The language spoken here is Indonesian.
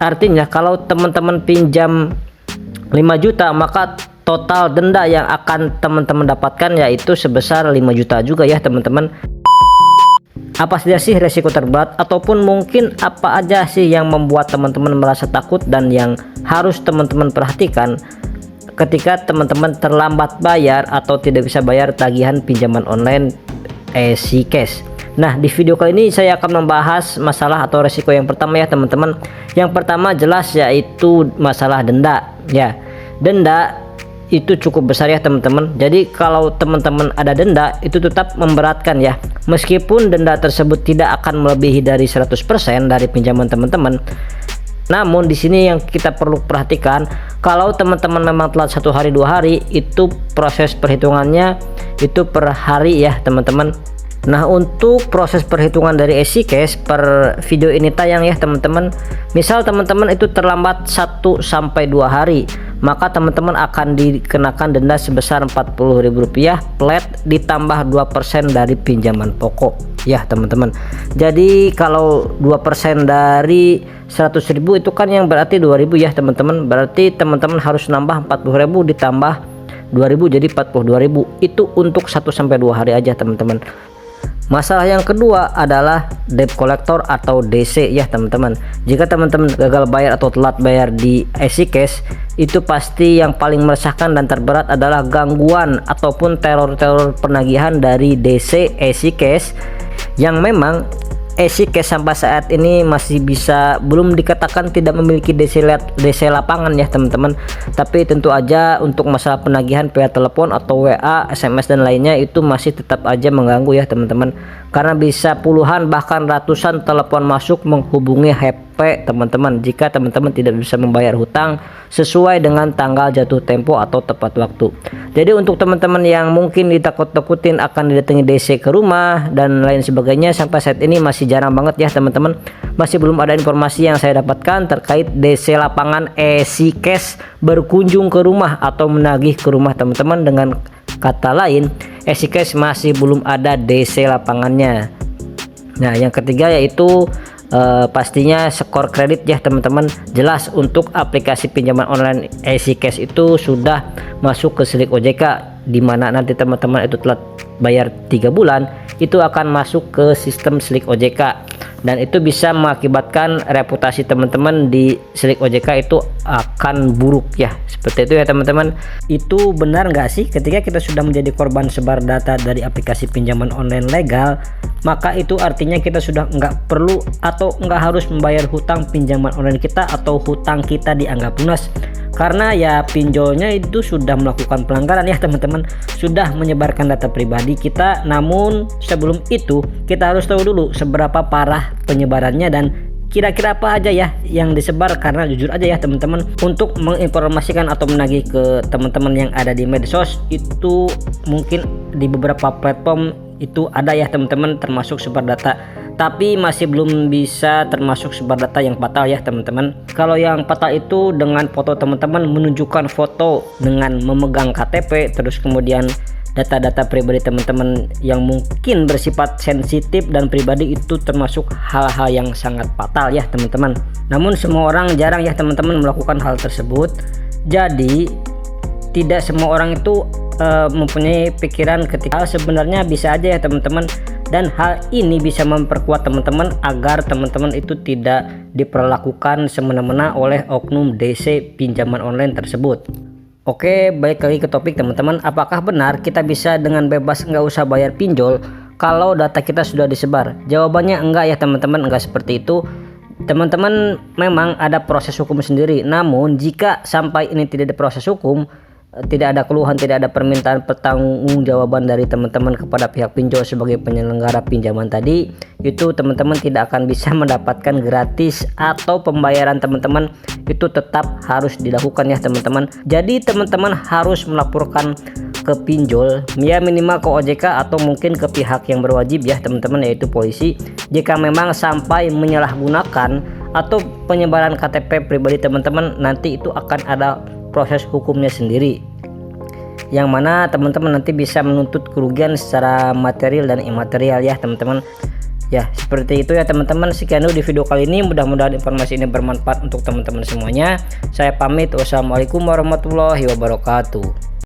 Artinya kalau teman-teman pinjam 5 juta, maka total denda yang akan teman-teman dapatkan yaitu sebesar 5 juta juga ya teman-teman. Apa saja sih resiko terberat ataupun mungkin apa aja sih yang membuat teman-teman merasa takut dan yang harus teman-teman perhatikan ketika teman-teman terlambat bayar atau tidak bisa bayar tagihan pinjaman online EasyCash. Nah, di video kali ini saya akan membahas masalah atau resiko yang pertama ya teman-teman. Yang pertama jelas yaitu masalah denda ya. Denda itu cukup besar ya teman-teman. Jadi kalau teman-teman ada denda itu tetap memberatkan ya. Meskipun denda tersebut tidak akan melebihi dari 100% dari pinjaman teman-teman. Namun di sini yang kita perlu perhatikan, kalau teman-teman memang telat 1 hari 2 hari, itu proses perhitungannya itu per hari ya teman-teman. Nah, untuk proses perhitungan dari EasyCash per video ini tayang ya teman-teman. Misal teman-teman itu terlambat 1 sampai 2 hari, maka teman-teman akan dikenakan denda sebesar Rp40.000 flat ditambah 2% dari pinjaman pokok ya teman-teman. Jadi kalau 2% dari 100.000 itu kan yang berarti 2.000 ya teman-teman. Berarti teman-teman harus nambah 40.000 ditambah 2.000 jadi 42.000. Itu untuk 1 sampai 2 hari aja teman-teman. Masalah yang kedua adalah debt collector atau DC ya teman-teman. Jika teman-teman gagal bayar atau telat bayar di EasyCash, itu pasti yang paling meresahkan dan terberat adalah gangguan ataupun teror-teror penagihan dari DC EasyCash, yang memang EasyCash sampai saat ini masih belum dikatakan tidak memiliki DC lapangan ya teman-teman. Tapi tentu aja untuk masalah penagihan via telepon atau WA, SMS dan lainnya itu masih tetap aja mengganggu ya teman-teman. Karena bisa puluhan bahkan ratusan telepon masuk menghubungi HP teman-teman jika teman-teman tidak bisa membayar hutang sesuai dengan tanggal jatuh tempo atau tepat waktu. Jadi untuk teman-teman yang mungkin ditakut-takutin akan didatangi DC ke rumah dan lain sebagainya, sampai saat ini masih jarang banget ya teman-teman. Masih belum ada informasi yang saya dapatkan terkait DC lapangan EasyCash berkunjung ke rumah atau menagih ke rumah teman-teman. Dengan kata lain, EasyCash masih belum ada DC lapangannya. Nah, yang ketiga yaitu pastinya skor kredit ya teman-teman. Jelas untuk aplikasi pinjaman online EasyCash itu sudah masuk ke Slick OJK, dimana nanti teman-teman itu telat bayar 3 bulan itu akan masuk ke sistem Slick OJK, dan itu bisa mengakibatkan reputasi teman-teman di Slick OJK itu akan buruk ya. Seperti itu ya teman-teman. Itu benar nggak sih ketika kita sudah menjadi korban sebar data dari aplikasi pinjaman online legal, maka itu artinya kita sudah nggak perlu atau nggak harus membayar hutang pinjaman online kita atau hutang kita dianggap lunas, karena ya pinjolnya itu sudah melakukan pelanggaran ya teman-teman, sudah menyebarkan data pribadi kita. Namun sebelum itu kita harus tahu dulu seberapa parah penyebarannya dan kira-kira apa aja ya yang disebar. Karena jujur aja ya teman-teman, untuk menginformasikan atau menagih ke teman-teman yang ada di medsos itu mungkin di beberapa platform itu ada ya teman-teman, termasuk sebar data, tapi masih belum bisa termasuk sebar data yang fatal ya teman-teman. Kalau yang fatal itu dengan foto teman-teman menunjukkan foto dengan memegang KTP, terus kemudian data-data pribadi teman-teman yang mungkin bersifat sensitif dan pribadi, itu termasuk hal-hal yang sangat fatal ya teman-teman. Namun semua orang jarang ya teman-teman melakukan hal tersebut. Jadi tidak semua orang itu mempunyai pikiran ketika sebenarnya bisa aja ya teman-teman, dan hal ini bisa memperkuat teman-teman agar teman-teman itu tidak diperlakukan semena-mena oleh oknum DC pinjaman online tersebut. Oke, balik lagi ke topik teman-teman. Apakah benar kita bisa dengan bebas nggak usah bayar pinjol kalau data kita sudah disebar? Jawabannya enggak ya teman-teman, enggak seperti itu. Teman-teman, memang ada proses hukum sendiri. Namun jika sampai ini tidak ada proses hukum, tidak ada keluhan, tidak ada permintaan pertanggungjawaban dari teman-teman kepada pihak pinjol sebagai penyelenggara pinjaman tadi, itu teman-teman tidak akan bisa mendapatkan gratis atau pembayaran teman-teman itu tetap harus dilakukan ya teman-teman. Jadi teman-teman harus melaporkan ke pinjol ya, minimal ke OJK atau mungkin ke pihak yang berwajib ya teman-teman, yaitu polisi, jika memang sampai menyalahgunakan atau penyebaran KTP pribadi teman-teman. Nanti itu akan ada proses hukumnya sendiri, yang mana teman-teman nanti bisa menuntut kerugian secara material dan imaterial ya teman-teman. Ya, seperti itu ya teman-teman. Sekian dulu di video kali ini. Mudah-mudahan informasi ini bermanfaat untuk teman-teman semuanya. Saya pamit. Wassalamualaikum warahmatullahi wabarakatuh.